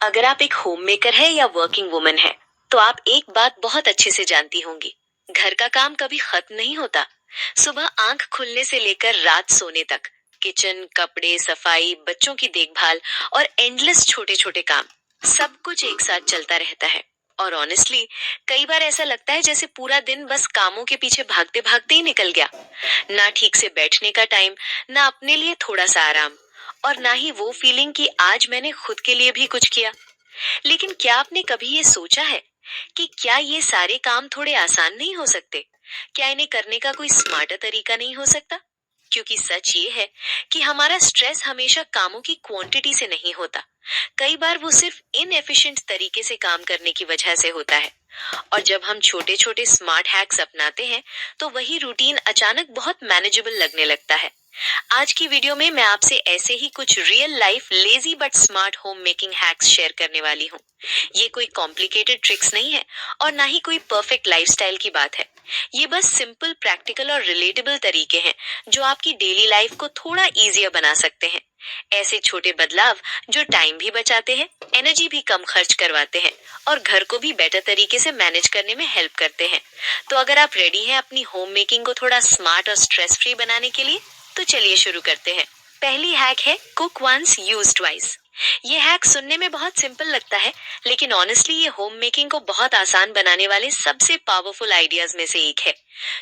अगर आप एक होम मेकर है या वर्किंग वुमन है, तो आप एक बात बहुत अच्छे से जानती होंगी। घर का काम कभी खत्म नहीं होता। सुबह आंख खुलने से लेकर रात सोने तक किचन, कपड़े, सफाई, बच्चों की देखभाल और एंडलेस छोटे छोटे काम, सब कुछ एक साथ चलता रहता है। और ऑनेस्टली, कई बार ऐसा लगता है जैसे पूरा दिन बस कामों के पीछे भागते भागते ही निकल गया। ना ठीक से बैठने का टाइम, ना अपने लिए थोड़ा सा आराम, और ना ही वो फीलिंग कि आज मैंने खुद के लिए भी कुछ किया। लेकिन क्या आपने कभी ये सोचा है कि क्या ये सारे काम थोड़े आसान नहीं हो सकते? क्या इन्हें करने का कोई स्मार्टर तरीका नहीं हो सकता? क्योंकि सच ये है कि हमारा स्ट्रेस हमेशा कामों की क्वांटिटी से नहीं होता। कई बार वो सिर्फ इनएफिशिएंट तरीके से काम करने की वजह से होता है। और जब हम छोटे छोटे स्मार्ट हैक्स अपनाते हैं, तो वही रूटीन अचानक बहुत मैनेजेबल लगने लगता है। आज की वीडियो में मैं आपसे ऐसे ही कुछ real life lazy but smart home making hacks share करने वाली हूँ। ये कोई कॉम्प्लिकेटेड ट्रिक्स नहीं है, और ना ही कोई परफेक्ट लाइफस्टाइल की बात है। ये बस सिंपल, प्रैक्टिकल और रिलेटेबल तरीके हैं जो आपकी डेली लाइफ को थोड़ा इजियर बना सकते हैं। ऐसे छोटे बदलाव जो टाइम भी बचाते हैं, एनर्जी भी कम खर्च करवाते हैं, और घर को भी बेटर तरीके से मैनेज करने में हेल्प करते हैं। तो अगर आप रेडी हैं अपनी होम मेकिंग को थोड़ा स्मार्ट और स्ट्रेस फ्री बनाने के लिए, तो चलिए शुरू करते हैं। पहली हैक है कुक वंस यूज ट्वाइस। ये हैक सुनने में बहुत सिंपल लगता है, लेकिन ऑनेस्टली ये होम मेकिंग को बहुत आसान बनाने वाले सबसे पावरफुल आइडियाज में से एक है।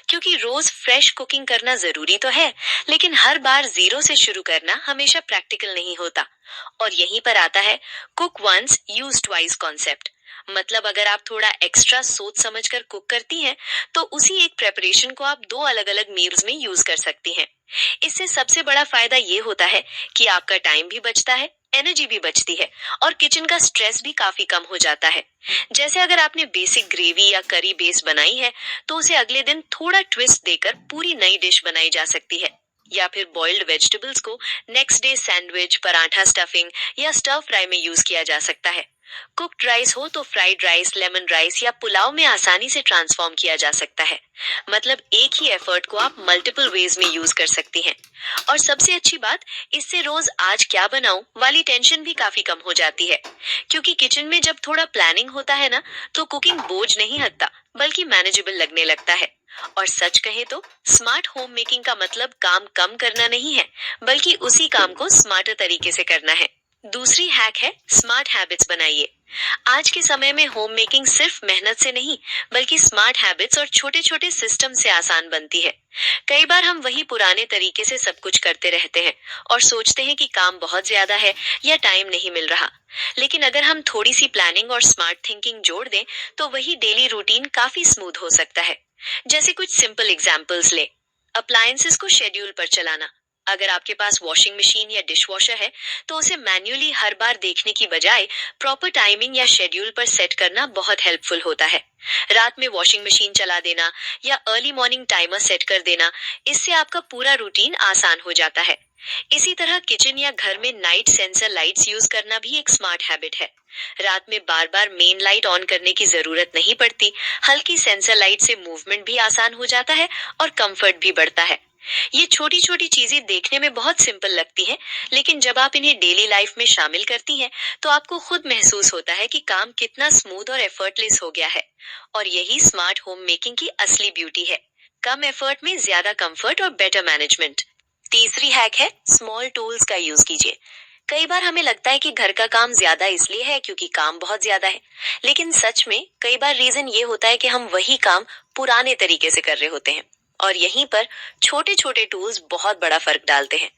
क्योंकि रोज फ्रेश कुकिंग करना जरूरी तो है, लेकिन हर बार जीरो से शुरू करना हमेशा प्रैक्टिकल नहीं होता। और यहीं पर आता है cook once use twice concept. मतलब अगर आप थोड़ा एक्स्ट्रा सोच समझकर कुक करती हैं, तो उसी एक प्रेपरेशन को आप दो अलग अलग मील्स में यूज कर सकती हैं। इससे सबसे बड़ा फायदा ये होता है कि आपका टाइम भी बचता है, एनर्जी भी बचती है, और किचन का स्ट्रेस भी काफी कम हो जाता है। जैसे अगर आपने बेसिक ग्रेवी या करी बेस बनाई है, तो उसे अगले दिन थोड़ा ट्विस्ट देकर पूरी नई डिश बनाई जा सकती है। या फिर बॉइल्ड वेजिटेबल्स को next day sandwich, paratha stuffing या स्टर फ्राई में यूज किया जा सकता है। कुक्ड राइस हो तो फ्राइड राइस, लेमन राइस या पुलाव में आसानी से ट्रांसफॉर्म किया जा सकता है। मतलब एक ही एफर्ट को आप मल्टीपल वेज में यूज कर सकती हैं। और सबसे अच्छी बात, इससे रोज आज क्या बनाऊं वाली टेंशन भी काफी कम हो जाती है। क्योंकि किचन में जब थोड़ा प्लानिंग होता है ना, तो कुकिंग बोझ नहीं लगता, बल्कि मैनेजेबल लगने लगता है। और सच कहे तो स्मार्ट होम मेकिंग का मतलब काम कम करना नहीं है, बल्कि उसी काम को स्मार्टर तरीके से करना है। दूसरी हैक है स्मार्ट हैबिट्स बनाइए। आज के समय में होम मेकिंग सिर्फ मेहनत से नहीं, बल्कि स्मार्ट हैबिट्स और छोटे छोटे सिस्टम से आसान बनती है। कई बार हम वही पुराने तरीके से सब कुछ करते रहते हैं और सोचते हैं कि काम बहुत ज्यादा है या टाइम नहीं मिल रहा। लेकिन अगर हम थोड़ी सी प्लानिंग और स्मार्ट थिंकिंग जोड़ दें, तो वही डेली रूटीन काफी स्मूथ हो सकता है। जैसे कुछ सिंपल एग्जाम्पल्स ले। अप्लायंसेस को शेड्यूल पर चलाना। अगर आपके पास वॉशिंग मशीन या डिश वॉशर है, तो उसे मैन्युअली हर बार देखने की बजाय प्रॉपर टाइमिंग या शेड्यूल पर सेट करना बहुत हेल्पफुल होता है। रात में वॉशिंग मशीन चला देना या अर्ली मॉर्निंग टाइमर सेट कर देना, इससे आपका पूरा रूटीन आसान हो जाता है। इसी तरह किचन या घर में नाइट सेंसर लाइट्स यूज करना भी एक स्मार्ट हैबिट है। रात में बार बार मेन लाइट ऑन करने की जरूरत नहीं पड़ती। हल्की सेंसर लाइट से मूवमेंट भी आसान हो जाता है और कंफर्ट भी बढ़ता है। ये छोटी छोटी चीजें देखने में बहुत सिंपल लगती हैं, लेकिन जब आप इन्हें डेली लाइफ में शामिल करती हैं, तो आपको खुद महसूस होता है कि काम कितना स्मूथ और एफर्टलेस हो गया है। और यही स्मार्ट होम मेकिंग की असली ब्यूटी है। कम एफर्ट में ज्यादा कंफर्ट और बेटर मैनेजमेंट। तीसरी हैक है स्मॉल टूल्स का यूज कीजिए। कई बार हमें लगता है कि घर का काम ज्यादा इसलिए है क्योंकि काम बहुत ज्यादा है, लेकिन सच में कई बार रीजन ये होता है कि हम वही काम पुराने तरीके से कर रहे होते हैं। और यहीं पर छोटे छोटे टूल्स बहुत बड़ा फर्क डालते हैं।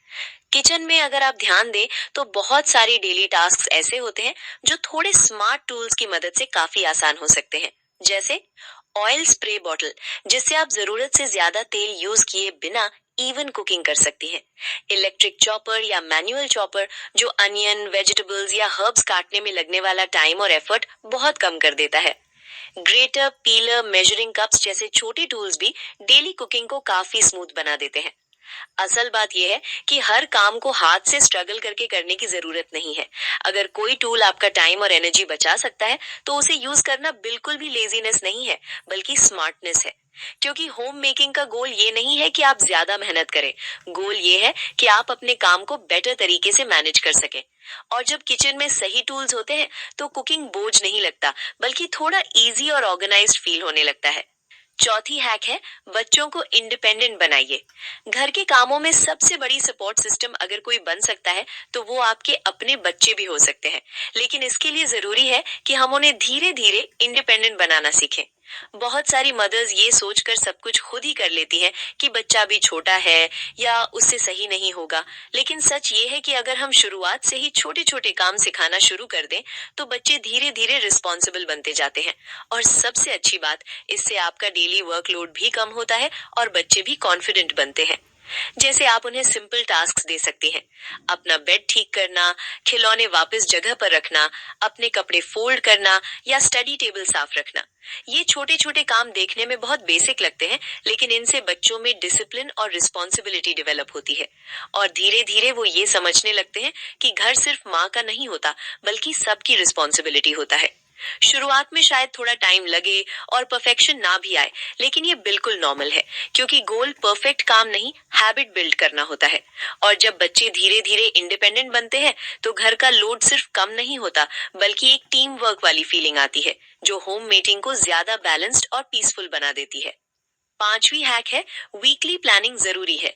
किचन में अगर आप ध्यान दें, तो बहुत सारी डेली टास्क ऐसे होते हैं जो थोड़े स्मार्ट टूल्स की मदद से काफी आसान हो सकते हैं। जैसे ऑयल स्प्रे बॉटल, जिससे आप जरूरत से ज्यादा तेल यूज किए बिना इवन कुकिंग कर सकती हैं। इलेक्ट्रिक चॉपर या मैनुअल चॉपर, जो अनियन, वेजिटेबल्स या हर्ब्स काटने में लगने वाला टाइम और एफर्ट बहुत कम कर देता है। ग्रेटर, पीलर, मेजरिंग कप्स जैसे छोटे टूल्स भी डेली कुकिंग को काफी स्मूथ बना देते हैं। असल बात यह है कि हर काम को हाथ से स्ट्रगल करके करने की जरूरत नहीं है। अगर कोई टूल आपका टाइम और एनर्जी बचा सकता है तो उसे यूज करना बिल्कुल भी लेजीनेस नहीं है, बल्कि स्मार्टनेस है। क्योंकि होम मेकिंग का गोल ये नहीं है कि आप ज्यादा मेहनत करें। गोल ये है कि आप अपने काम को बेटर तरीके से मैनेज कर सकें। और जब किचन में सही टूल्स होते हैं तो कुकिंग बोझ नहीं लगता, बल्कि थोड़ा इजी और ऑर्गेनाइज्ड फील होने लगता है। चौथी हैक है, बच्चों को इंडिपेंडेंट बनाइए। घर के कामों में सबसे बड़ी सपोर्ट सिस्टम अगर कोई बन सकता है तो वो आपके अपने बच्चे भी हो सकते हैं। लेकिन इसके लिए जरूरी है कि हम उन्हें धीरे धीरे इंडिपेंडेंट बनाना सीखें। बहुत सारी मदर्स ये सोचकर सब कुछ खुद ही कर लेती हैं कि बच्चा अभी छोटा है या उससे सही नहीं होगा। लेकिन सच ये है कि अगर हम शुरुआत से ही छोटे छोटे काम सिखाना शुरू कर दें तो बच्चे धीरे धीरे रिस्पॉन्सिबल बनते जाते हैं। और सबसे अच्छी बात, इससे आपका डेली वर्कलोड भी कम होता है और बच्चे भी कॉन्फिडेंट बनते हैं। जैसे आप उन्हें सिंपल टास्क दे सकती हैं, अपना बेड ठीक करना, खिलौने वापस जगह पर रखना, अपने कपड़े फोल्ड करना या स्टडी टेबल साफ रखना। ये छोटे छोटे काम देखने में बहुत बेसिक लगते हैं, लेकिन इनसे बच्चों में डिसिप्लिन और रिस्पॉन्सिबिलिटी डेवलप होती है। और धीरे धीरे वो ये समझने लगते हैं कि घर सिर्फ माँ का नहीं होता, बल्कि सबकी रिस्पॉन्सिबिलिटी होता है। शुरुआत में शायद थोड़ा टाइम लगे और परफेक्शन ना भी आए, लेकिन ये बिल्कुल नॉर्मल है, क्योंकि गोल परफेक्ट काम नहीं, हैबिट बिल्ड करना होता है। और जब बच्चे धीरे धीरे इंडिपेंडेंट बनते हैं तो घर का लोड सिर्फ कम नहीं होता, बल्कि एक टीम वर्क वाली फीलिंग आती है, जो होम मेकिंग को ज्यादा बैलेंस्ड और पीसफुल बना देती है। पांचवी हैक है, वीकली प्लानिंग जरूरी है।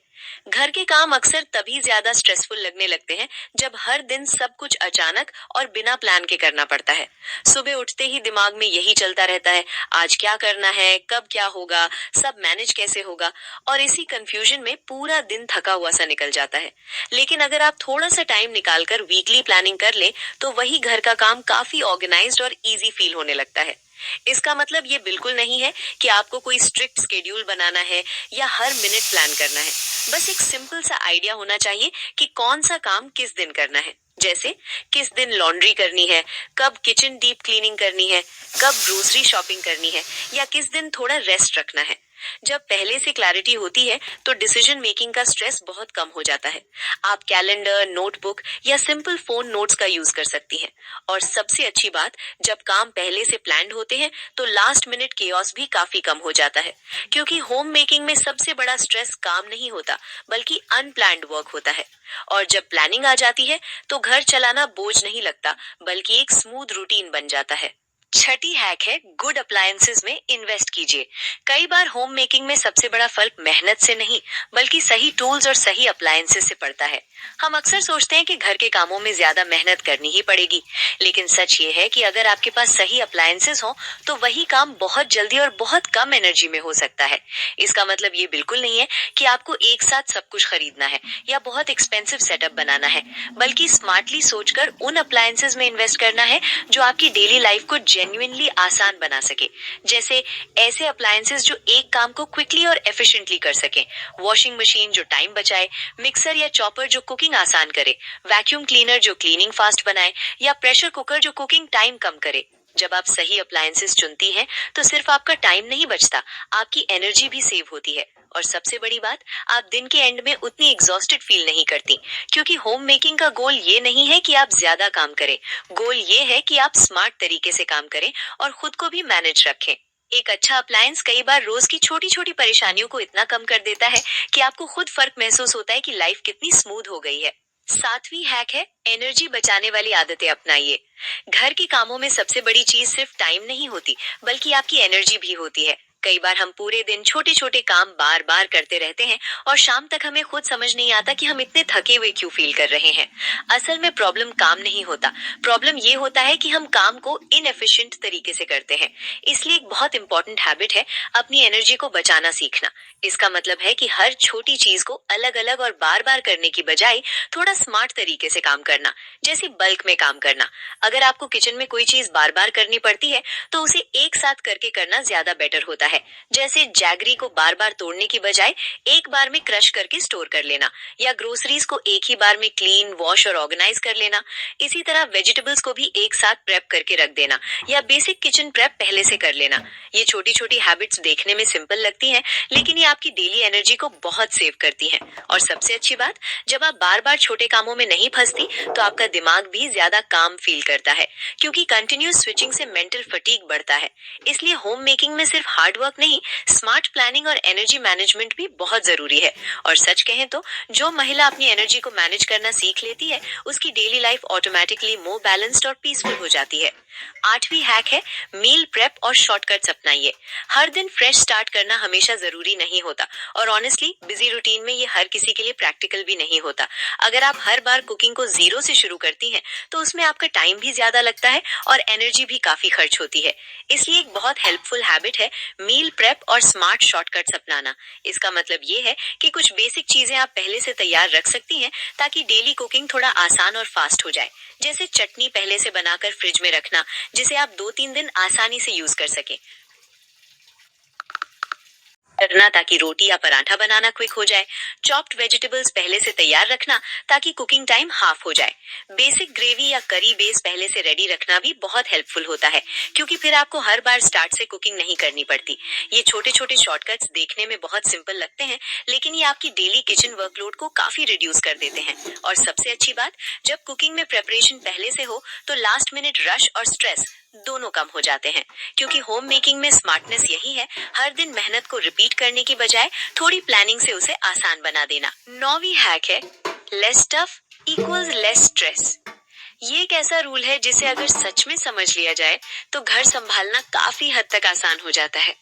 घर के काम अक्सर तभी ज्यादा स्ट्रेसफुल लगने लगते हैं जब हर दिन सब कुछ अचानक और बिना प्लान के करना पड़ता है। सुबह उठते ही दिमाग में यही चलता रहता है, आज क्या करना है, कब क्या होगा, सब मैनेज कैसे होगा। और इसी कंफ्यूजन में पूरा दिन थका हुआ सा निकल जाता है। लेकिन अगर आप थोड़ा सा टाइम निकालकर वीकली प्लानिंग कर लें तो वही घर का काम काफी ऑर्गेनाइज्ड और इजी फील होने लगता है। इसका मतलब ये बिल्कुल नहीं है कि आपको कोई स्ट्रिक्ट स्केड्यूल बनाना है या हर मिनट प्लान करना है। बस एक सिंपल सा आइडिया होना चाहिए कि कौन सा काम किस दिन करना है। जैसे किस दिन लॉन्ड्री करनी है, कब किचन डीप क्लीनिंग करनी है, कब ग्रोसरी शॉपिंग करनी है, या किस दिन थोड़ा रेस्ट रखना है। जब पहले से क्लैरिटी होती है तो डिसीजन मेकिंग का स्ट्रेस बहुत कम हो जाता है। आप कैलेंडर, नोटबुक या सिंपल फोन नोट्स का यूज कर सकती हैं। और सबसे अच्छी बात, जब काम पहले से प्लान्ड होते हैं तो लास्ट मिनट केओस भी काफी कम हो जाता है, क्योंकि होम मेकिंग में सबसे बड़ा स्ट्रेस काम नहीं होता, बल्कि अनप्लान्ड वर्क होता है। और जब प्लानिंग आ जाती है तो घर चलाना बोझ नहीं लगता, बल्कि एक स्मूथ रूटीन बन जाता है। छठी हैक है, गुड अप्लायंसेस में इन्वेस्ट कीजिए। कई बार होम मेकिंग में सबसे बड़ा फर्क मेहनत से नहीं, बल्कि सही टूल्स और सही अप्लायंसेस से पड़ता है। हम अक्सर सोचते हैं कि घर के कामों में ज्यादा मेहनत करनी ही पड़ेगी, लेकिन सच ये है कि अगर आपके पास सही अप्लायंसेस हो तो वही काम बहुत जल्दी और बहुत कम एनर्जी में हो सकता है। इसका मतलब ये बिल्कुल नहीं है कि आपको एक साथ सब कुछ खरीदना है या बहुत एक्सपेंसिव सेटअप बनाना है, बल्कि स्मार्टली सोचकर उन अप्लायंसेस में इन्वेस्ट करना है जो आपकी डेली लाइफ को जेन्युइनली आसान बना सके। जैसे ऐसे अप्लायंसेस जो एक काम को क्विकली और एफिशिएंटली कर सकें, वॉशिंग मशीन जो टाइम बचाए, मिक्सर या चॉपर जो कुकिंग आसान करे, वैक्यूम क्लीनर जो क्लीनिंग फास्ट बनाए, या प्रेशर कुकर जो कुकिंग टाइम कम करे। जब आप सही अप्लायंसेस चुनती हैं तो सिर्फ आपका टाइम नहीं बचता, आपकी एनर्जी भी सेव होती है। और सबसे बड़ी बात, आप दिन के एंड में उतनी एग्जॉस्टेड फील नहीं करती, क्योंकि होम मेकिंग का गोल ये नहीं है कि आप ज्यादा काम करें। गोल ये है कि आप स्मार्ट तरीके से काम करें और खुद को भी मैनेज रखें। एक अच्छा अप्लायंस कई बार रोज की छोटी छोटी परेशानियों को इतना कम कर देता है कि आपको खुद फर्क महसूस होता है कि लाइफ कितनी स्मूथ हो गई है। सातवीं हैक है, एनर्जी बचाने वाली आदतें अपनाइए। घर के कामों में सबसे बड़ी चीज सिर्फ टाइम नहीं होती, बल्कि आपकी एनर्जी भी होती है। कई बार हम पूरे दिन छोटे छोटे काम बार बार करते रहते हैं और शाम तक हमें खुद समझ नहीं आता कि हम इतने थके हुए क्यों फील कर रहे हैं। असल में प्रॉब्लम काम नहीं होता, प्रॉब्लम ये होता है कि हम काम को इनएफिशिएंट तरीके से करते हैं। इसलिए एक बहुत इंपॉर्टेंट हैबिट है अपनी एनर्जी को बचाना सीखना। इसका मतलब है कि हर छोटी चीज को अलग अलग और बार बार करने की बजाय थोड़ा स्मार्ट तरीके से काम करना, जैसे बल्क में काम करना। अगर आपको किचन में कोई चीज बार बार करनी पड़ती है तो उसे एक साथ करके करना ज्यादा बेटर होता है। है, जैसे जैगरी को बार बार तोड़ने की बजाय एक बार में क्रश करके स्टोर कर लेना, या ग्रोसरीज को एक ही बार में क्लीन, वॉश और ऑर्गेनाइज कर लेना। इसी तरह वेजिटेबल्स को भी एक साथ प्रेप करके रख देना, या बेसिक किचन प्रेप पहले से कर लेना। ये छोटी छोटी हैबिट्स देखने में सिंपल लगती हैं, लेकिन ये आपकी डेली एनर्जी को बहुत सेव करती हैं। और सबसे अच्छी बात, जब आप बार बार छोटे कामों में नहीं फंसती, तो आपका दिमाग भी ज्यादा काम फील करता है, क्योंकि कंटिन्यूस स्विचिंग से मेंटल फटीग बढ़ता है। इसलिए होम मेकिंग में सिर्फ हार्ड वर्क नहीं, स्मार्ट प्लानिंग और एनर्जी मैनेजमेंट भी बहुत जरूरी है। और सच कहें तो जो महिला अपनी एनर्जी को मैनेज करना सीख लेती है, उसकी डेली लाइफ ऑटोमेटिकली मोर बैलेंस्ड और पीसफुल हो जाती है। 8वीं हैक है मील प्रेप और शॉर्टकट्स अपनाइए। हर दिन फ्रेश स्टार्ट करना हमेशा जरूरी नहीं होता, और ऑनेस्टली बिजी रूटीन में ये हर किसी के लिए प्रैक्टिकल भी नहीं होता। अगर आप हर बार कुकिंग को जीरो से शुरू करती हैं, तो उसमें आपका टाइम भी ज्यादा लगता है और एनर्जी भी काफी खर्च होती है। इसलिए एक बहुत हेल्पफुल हैबिट है मील प्रेप और स्मार्ट शॉर्टकट्स अपनाना। इसका मतलब ये है कि कुछ बेसिक चीजें आप पहले से तैयार रख सकती हैं, ताकि डेली कुकिंग थोड़ा आसान और फास्ट हो जाए। जैसे चटनी पहले से बनाकर फ्रिज में रखना, जिसे आप 2-3 दिन आसानी से यूज कर सके करना, ताकि रोटी या पराठा बनाना क्विक हो जाए। चॉप्ड वेजिटेबल्स पहले से तैयार रखना, ताकि कुकिंग टाइम हाफ हो जाए। बेसिक ग्रेवी या करी बेस पहले से रेडी रखना भी बहुत हेल्पफुल होता है, क्योंकि फिर आपको हर बार स्टार्ट से कुकिंग नहीं करनी पड़ती। ये छोटे छोटे शॉर्टकट्स देखने में बहुत सिंपल लगते हैं, लेकिन ये आपकी डेली किचन वर्कलोड को काफी रिड्यूस कर देते हैं। और सबसे अच्छी बात, जब कुकिंग में प्रेपरेशन पहले से हो, तो लास्ट मिनट रश और स्ट्रेस दोनों कम हो जाते हैं। क्योंकि होम मेकिंग में स्मार्टनेस यही है, हर दिन मेहनत को रिपीट करने की बजाय थोड़ी प्लानिंग से उसे आसान बना देना। 9वीं हैक है less tough equals less stress. ये एक ऐसा रूल है जिसे अगर सच में समझ लिया जाए, तो घर संभालना काफी हद तक आसान हो जाता है।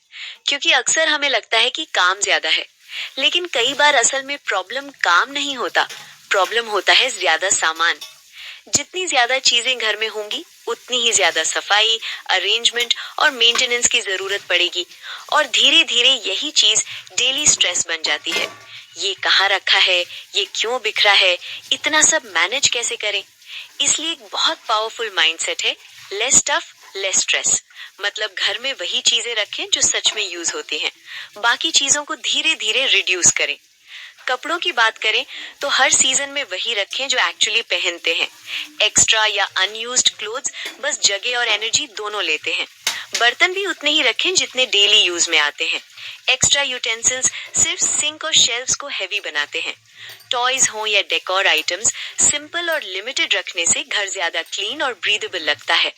क्योंकि अक्सर हमें लगता है कि काम ज्यादा है, लेकिन कई बार असल में प्रॉब्लम काम नहीं होता, प्रॉब्लम होता है ज्यादा सामान। जितनी ज्यादा चीजें घर में होंगी, उतनी ही ज्यादा सफाई, अरेंजमेंट और मेंटेनेंस की जरूरत पड़ेगी, और धीरे धीरे यही चीज डेली स्ट्रेस बन जाती है। ये कहाँ रखा है, ये क्यों बिखरा है, इतना सब मैनेज कैसे करें। इसलिए एक बहुत पावरफुल माइंडसेट है लेस टफ लेस स्ट्रेस। मतलब घर में वही चीजें रखें जो सच में यूज होती हैं, बाकी चीजों को धीरे धीरे रिड्यूस करें। कपड़ों की बात करें तो हर सीजन में वही रखें जो एक्चुअली पहनते हैं। एक्स्ट्रा या अनयूज्ड क्लोथ्स बस जगह और एनर्जी दोनों लेते हैं। बर्तन भी उतने ही रखें जितने डेली यूज में आते हैं। एक्स्ट्रा यूटेंसिल्स सिर्फ सिंक और शेल्व्स को हेवी बनाते हैं। टॉयज हो या डेकोर आइटम्स, सिंपल और लिमिटेड रखने से घर ज्यादा क्लीन और ब्रीदेबल लगता है।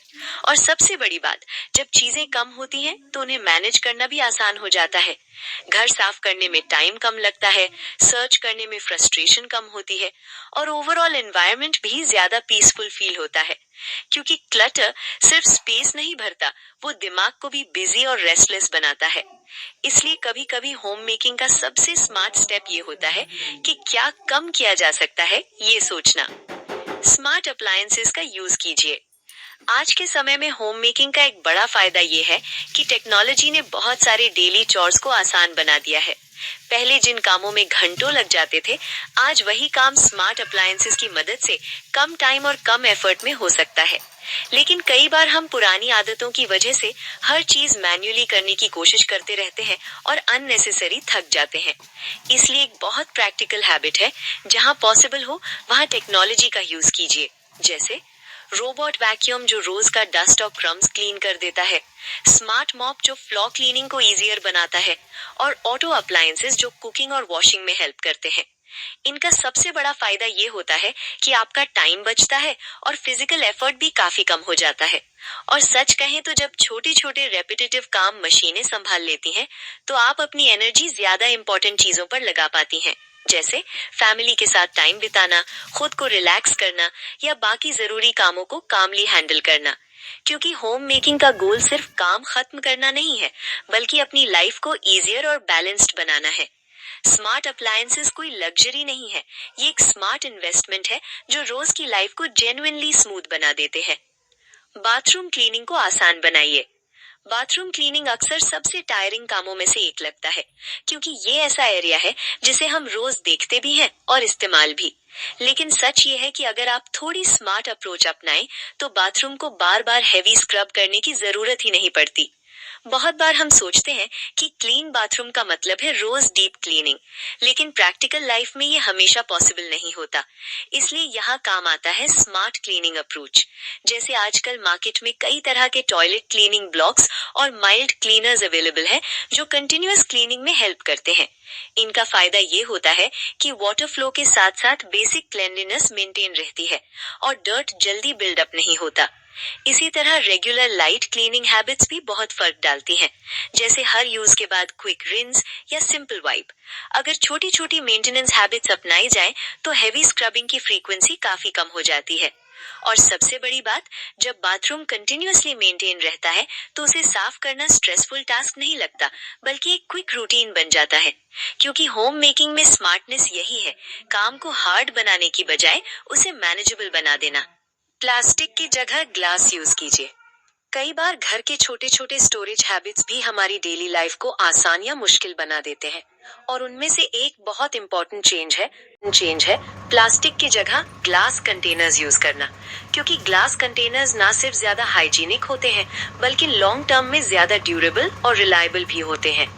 और सबसे बड़ी बात, जब चीजें कम होती हैं, तो उन्हें मैनेज करना भी आसान हो जाता है। घर साफ करने में टाइम कम लगता है, सर्च करने में फ्रस्ट्रेशन कम होती है, और ओवरऑल एनवायरनमेंट भी ज्यादा पीसफुल फील होता है। क्योंकि क्लटर सिर्फ स्पेस नहीं भरता, वो दिमाग को भी बिजी और रेस्टलेस बनाता है। इसलिए कभी कभी होम मेकिंग का सबसे स्मार्ट स्टेप ये होता है कि क्या कम किया जा सकता है, ये सोचना। स्मार्ट अप्लायंसेस का यूज कीजिए। आज के समय में होम मेकिंग का एक बड़ा फायदा ये है कि टेक्नोलॉजी ने बहुत सारे डेली चॉर्स को आसान बना दिया है। पहले जिन कामों में घंटों लग जाते थे, आज वही काम स्मार्ट अप्लायंसेस की मदद से कम टाइम और कम एफर्ट में हो सकता है। लेकिन कई बार हम पुरानी आदतों की वजह से हर चीज मैन्युअली करने की कोशिश करते रहते हैं और अननेसेसरी थक जाते हैं। इसलिए एक बहुत प्रैक्टिकल हैबिट है, जहां पॉसिबल हो वहां टेक्नोलॉजी का यूज कीजिए। जैसे रोबोट वैक्यूम जो रोज का डस्ट और क्रम्स क्लीन कर देता है, स्मार्ट मॉप जो फ्लोर क्लीनिंग को इजियर बनाता है, और ऑटो अप्लायंसेस जो कुकिंग और वॉशिंग में हेल्प करते हैं। इनका सबसे बड़ा फायदा ये होता है कि आपका टाइम बचता है और फिजिकल एफर्ट भी काफी कम हो जाता है। और सच कहें तो जब छोटे छोटे रेपिटेटिव काम मशीनें संभाल लेती हैं, तो आप अपनी एनर्जी ज्यादा इंपॉर्टेंट चीजों पर लगा पाती हैं। जैसे फैमिली के साथ टाइम बिताना, खुद को रिलैक्स करना, या बाकी जरूरी कामों को कामली हैंडल करना। क्योंकि होम मेकिंग का गोल सिर्फ काम खत्म करना नहीं है, बल्कि अपनी लाइफ को इजियर और बैलेंस्ड बनाना है। स्मार्ट अप्लायंसेस कोई लग्जरी नहीं है, ये एक स्मार्ट इन्वेस्टमेंट है जो रोज की लाइफ को जेन्युइनली स्मूथ बना देते हैं। बाथरूम क्लीनिंग को आसान बनाइए। बाथरूम क्लीनिंग अक्सर सबसे टायरिंग कामों में से एक लगता है, क्योंकि ये ऐसा एरिया है जिसे हम रोज देखते भी हैं और इस्तेमाल भी। लेकिन सच ये है कि अगर आप थोड़ी स्मार्ट अप्रोच अपनाएं, तो बाथरूम को बार बार हैवी स्क्रब करने की जरूरत ही नहीं पड़ती। बहुत बार हम सोचते हैं कि क्लीन बाथरूम का मतलब है रोज डीप क्लीनिंग, लेकिन प्रैक्टिकल लाइफ में ये हमेशा पॉसिबल नहीं होता। इसलिए यहाँ काम आता है स्मार्ट क्लीनिंग अप्रोच। जैसे आजकल मार्केट में कई तरह के टॉयलेट क्लीनिंग ब्लॉक्स और माइल्ड क्लीनर्स अवेलेबल है जो कंटिन्यूअस क्लीनिंग में हेल्प करते हैं। इनका फायदा ये होता है कि वाटर फ्लो के साथ साथ बेसिक क्लेanलीनेस मेंटेन रहती है और डर्ट जल्दी बिल्डअप नहीं होता। इसी तरह रेगुलर लाइट क्लीनिंग हैबिट्स भी बहुत फर्क डालती हैं, जैसे हर यूज के बाद क्विक रिंस या सिंपल वाइप। अगर छोटी छोटी मेंटेनेंस हैबिट्स अपनाई जाएं, तो हेवी स्क्रबिंग की फ्रीक्वेंसी काफी कम हो जाती है। और सबसे बड़ी बात, जब बाथरूम कंटिन्यूअसली मेंटेन रहता है तो उसे साफ करना स्ट्रेसफुल टास्क नहीं लगता, बल्कि एक क्विक रूटीन बन जाता है। क्योंकि होम मेकिंग में स्मार्टनेस यही है, काम को हार्ड बनाने की बजाय उसे मैनेजेबल बना देना। प्लास्टिक की जगह ग्लास यूज कीजिए। कई बार घर के छोटे छोटे स्टोरेज हैबिट्स भी हमारी डेली लाइफ को आसान या मुश्किल बना देते हैं, और उनमें से एक बहुत इंपॉर्टेंट चेंज है प्लास्टिक की जगह ग्लास कंटेनर्स यूज करना। क्योंकि ग्लास कंटेनर्स ना सिर्फ ज्यादा हाइजीनिक होते हैं, बल्कि लॉन्ग टर्म में ज्यादा ड्यूरेबल और रिलायबल भी होते हैं।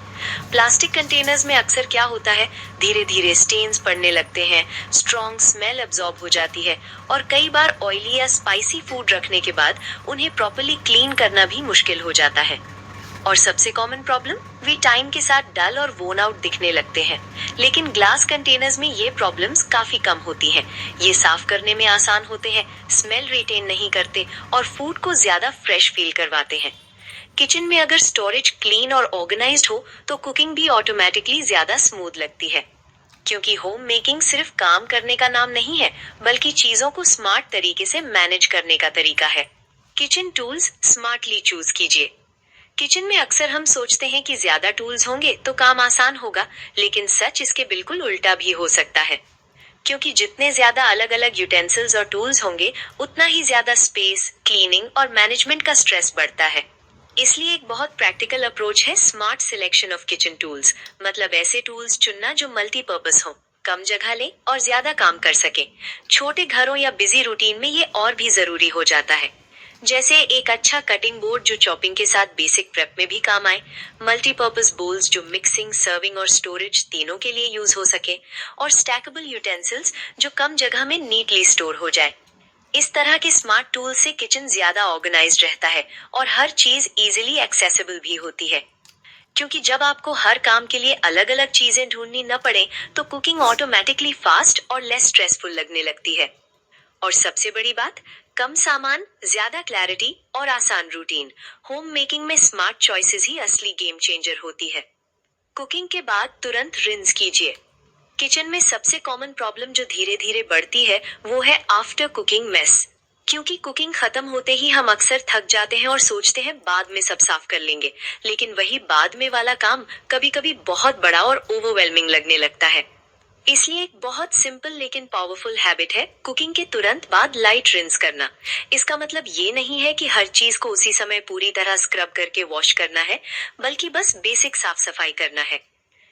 प्लास्टिक कंटेनर्स में अक्सर क्या होता है, धीरे धीरे स्टेन्स पड़ने लगते हैं, स्ट्रॉन्ग स्मेल एब्जॉर्ब हो जाती है, और कई बार ऑयली या स्पाइसी फूड रखने के बाद उन्हें प्रॉपर्ली क्लीन करना भी मुश्किल हो जाता है। और सबसे कॉमन प्रॉब्लम, वे टाइम के साथ डल और वोन आउट दिखने लगते हैं। लेकिन ग्लास कंटेनर्स में ये प्रॉब्लम्स काफी कम होती हैं। ये साफ करने में आसान होते हैं, स्मेल रिटेन नहीं करते और फूड को ज्यादा फ्रेश फील करवाते हैं। किचन में अगर स्टोरेज क्लीन और ऑर्गेनाइज्ड हो तो कुकिंग भी ऑटोमेटिकली ज्यादा स्मूथ लगती है। क्योंकि होम मेकिंग सिर्फ काम करने का नाम नहीं है, बल्कि चीजों को स्मार्ट तरीके से मैनेज करने का तरीका है। किचन टूल्स स्मार्टली चूज कीजिए। किचन में अक्सर हम सोचते हैं कि ज्यादा टूल्स होंगे तो काम आसान होगा, लेकिन सच इसके बिल्कुल उल्टा भी हो सकता है। क्योंकि जितने ज्यादा अलग अलग यूटेंसिल्स और टूल्स होंगे, उतना ही ज्यादा स्पेस, क्लीनिंग और मैनेजमेंट का स्ट्रेस बढ़ता है। इसलिए एक बहुत प्रैक्टिकल अप्रोच है smart selection of kitchen tools. मतलब ऐसे टूल्स चुनना जो मल्टीपर्पस हो, कम जगह ले और ज्यादा काम कर सके। छोटे घरों या बिजी रूटीन में ये और भी जरूरी हो जाता है। जैसे एक अच्छा कटिंग बोर्ड जो चॉपिंग के साथ बेसिक प्रेप में भी काम आए, मल्टीपर्पस बोल्स जो मिक्सिंग, सर्विंग और स्टोरेज तीनों के लिए यूज हो सके, और स्टैकेबल यूटेंसिल्स जो कम जगह में नीटली स्टोर हो जाए। इस तरह के स्मार्ट टूल से किचन ज्यादा ऑर्गेनाइज्ड रहता है और हर चीज इजीली एक्सेसिबल भी होती है। क्योंकि जब आपको हर काम के लिए अलग अलग चीजें ढूंढनी न पड़े, तो कुकिंग ऑटोमेटिकली फास्ट और लेस स्ट्रेसफुल लगने लगती है। और सबसे बड़ी बात, कम सामान, ज्यादा क्लैरिटी और आसान रूटीन। होम मेकिंग में स्मार्ट चॉइसेस ही असली गेम चेंजर होती है। कुकिंग के बाद तुरंत रिंस कीजिए। किचन में सबसे कॉमन प्रॉब्लम जो धीरे धीरे बढ़ती है, वो है आफ्टर कुकिंग मेस। क्योंकि कुकिंग खत्म होते ही हम अक्सर थक जाते हैं और सोचते हैं बाद में सब साफ कर लेंगे, लेकिन वही बाद में वाला काम कभी कभी बहुत बड़ा और ओवरवेलमिंग लगने लगता है। इसलिए एक बहुत सिंपल लेकिन पावरफुल हैबिट है कुकिंग के तुरंत बाद लाइट रिंस करना। इसका मतलब ये नहीं है कि हर चीज को उसी समय पूरी तरह स्क्रब करके वॉश करना है, बल्कि बस बेसिक साफ सफाई करना है।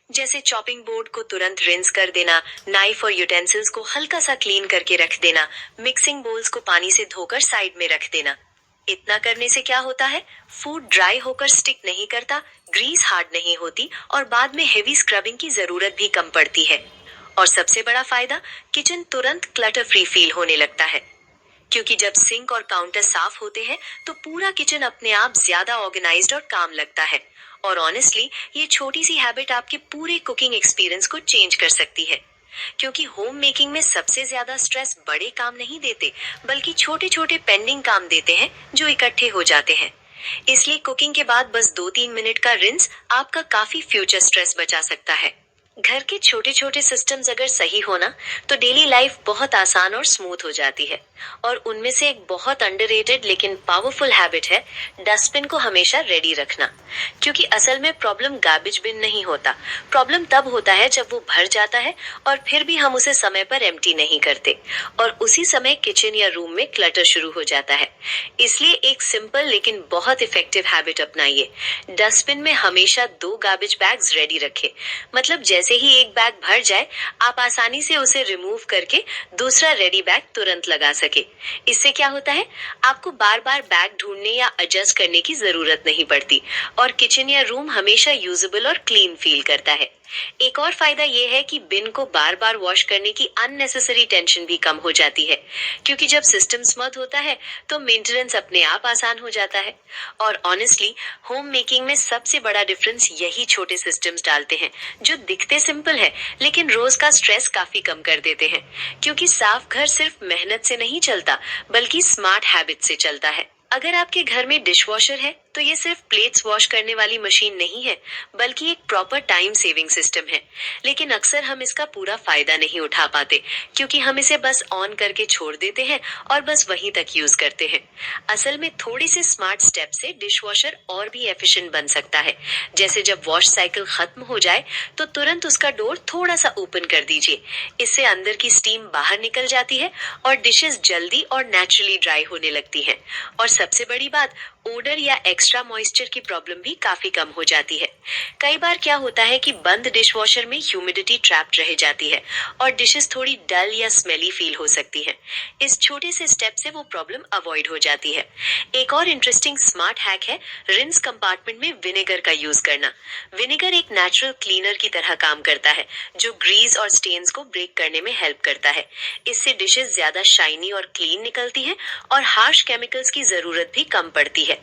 जैसे चॉपिंग बोर्ड को तुरंत रिंस कर देना, नाइफ और यूटेंसिल्स को हल्का सा क्लीन करके रख देना, मिक्सिंग बोल्स को पानी से धोकर साइड में रख देना। इतना करने से क्या होता है, फूड ड्राई होकर स्टिक नहीं करता, ग्रीस हार्ड नहीं होती और बाद में हेवी स्क्रबिंग की जरूरत भी कम पड़ती है। और सबसे बड़ा फायदा, किचन तुरंत क्लटर फ्री फील होने लगता है। क्योंकि जब सिंक और काउंटर साफ होते हैं तो पूरा किचन अपने आप ज्यादा ऑर्गेनाइज्ड और काम लगता है। और ऑनेस्टली, ये छोटी सी हैबिट आपके पूरे कुकिंग एक्सपीरियंस को चेंज कर सकती है। क्योंकि होम मेकिंग में सबसे ज्यादा स्ट्रेस बड़े काम नहीं देते, बल्कि छोटे छोटे पेंडिंग काम देते हैं जो इकट्ठे हो जाते हैं। इसलिए कुकिंग के बाद बस 2-3 मिनट का रिंस आपका काफी फ्यूचर स्ट्रेस बचा सकता है। घर के छोटे छोटे सिस्टम्स अगर सही हो ना, तो डेली लाइफ बहुत आसान और स्मूथ हो जाती है। और उनमें से एक बहुत अंडररेटेड लेकिन पावरफुल हैबिट है डस्टबिन को हमेशा रेडी रखना। क्योंकि असल में प्रॉब्लम गार्बेज बिन नहीं होता, प्रॉब्लम तब होता है जब वो भर जाता है और फिर भी हम उसे समय पर एम्प्टी नहीं करते, और उसी समय किचन या रूम में क्लटर शुरू हो जाता है। इसलिए एक सिंपल लेकिन बहुत इफेक्टिव हैबिट अपनाइए, डस्टबिन में हमेशा 2 गार्बेज बैग्स रेडी रखें। मतलब जैसे जैसे ही एक बैग भर जाए, आप आसानी से उसे रिमूव करके दूसरा रेडी बैग तुरंत लगा सके। इससे क्या होता है, आपको बार बार बैग ढूंढने या एडजस्ट करने की जरूरत नहीं पड़ती और किचन या रूम हमेशा यूजेबल और क्लीन फील करता है। एक और फायदा ये है कि बिन को बार बार वॉश करने की अननेसेसरी टेंशन भी कम हो जाती है, क्योंकि जब सिस्टम स्मूथ होता है तो मेंटेनेंस अपने आप आसान हो जाता है। और ऑनेस्टली, होम मेकिंग में सबसे बड़ा डिफरेंस यही छोटे सिस्टम्स डालते हैं, जो दिखते सिंपल है लेकिन रोज का स्ट्रेस काफी कम कर देते हैं, क्योंकि साफ घर सिर्फ मेहनत से नहीं चलता बल्कि स्मार्ट हैबिट से चलता है। अगर आपके घर में डिशवॉशर है तो ये सिर्फ प्लेट्स वॉश करने वाली मशीन नहीं है, बल्कि एक प्रॉपर टाइम सेविंग सिस्टम है। लेकिन अक्सर हम इसका पूरा फायदा नहीं उठा पाते, क्योंकि हम इसे बस ऑन करके छोड़ देते हैं और बस वहीं तक यूज करते हैं। असल में थोड़ी सी स्मार्ट स्टेप से डिशवॉशर और भी एफिशिएंट बन सकता है। जैसे जब वॉश साइकिल खत्म हो जाए तो तुरंत उसका डोर थोड़ा सा ओपन कर दीजिए। इससे अंदर की स्टीम बाहर निकल जाती है और डिशेस जल्दी और नेचुरली ड्राई होने लगती हैं। और सबसे बड़ी बात, ओडर या एक्स्ट्रा मॉइस्चर की प्रॉब्लम भी काफी कम हो जाती है। कई बार क्या होता है कि बंद डिशवॉशर में ह्यूमिडिटी ट्रैप्ड रह जाती है और डिशेस थोड़ी डल या स्मेली फील हो सकती है। इस छोटे से स्टेप से वो प्रॉब्लम अवॉइड हो जाती है। एक और इंटरेस्टिंग स्मार्ट हैक है रिंस कंपार्टमेंट में विनेगर का यूज करना। विनेगर एक नेचुरल क्लीनर की तरह काम करता है, जो ग्रीस और स्टेन्स को ब्रेक करने में हेल्प करता है। इससे डिशेस ज्यादा शाइनी और क्लीन निकलती हैं और हार्श केमिकल्स की जरूरत भी कम पड़ती है।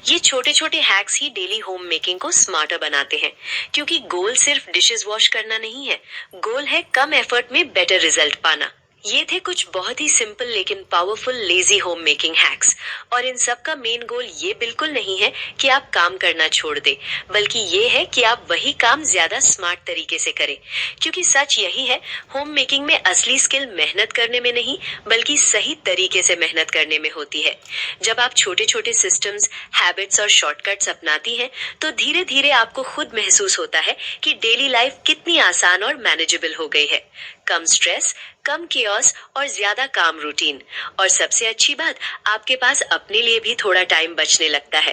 ये छोटे छोटे हैक्स ही डेली होम मेकिंग को स्मार्टर बनाते हैं, क्योंकि गोल सिर्फ डिशेस वॉश करना नहीं है, गोल है कम एफर्ट में बेटर रिजल्ट पाना। ये थे कुछ बहुत ही सिंपल लेकिन powerful lazy home making hacks. और इन सब का मेन गोल ये बिल्कुल नहीं है कि आप काम करना छोड़ दें, बल्कि ये है कि आप वही काम ज्यादा स्मार्ट तरीके से करें। क्योंकि सच यही है, होम मेकिंग में असली स्किल मेहनत करने में नहीं बल्कि सही तरीके से मेहनत करने में होती है। जब आप छोटे छोटे सिस्टम्स, हैबिट्स और शॉर्टकट्स अपनाती हैं, तो धीरे धीरे आपको खुद महसूस होता है कि डेली लाइफ कितनी आसान और मैनेजेबल हो गई है। कम स्ट्रेस, कम केओस और ज्यादा काम रूटीन। और सबसे अच्छी बात, आपके पास अपने लिए भी थोड़ा टाइम बचने लगता है।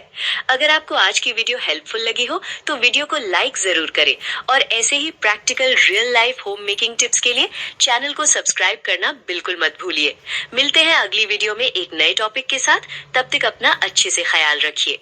अगर आपको आज की वीडियो हेल्पफुल लगी हो तो वीडियो को लाइक जरूर करें और ऐसे ही practical real life home making tips के लिए चैनल को सब्सक्राइब करना बिल्कुल मत भूलिए। मिलते हैं अगली वीडियो में एक नए टॉपिक के साथ। तब तक अपना अच्छे से ख्याल रखिए।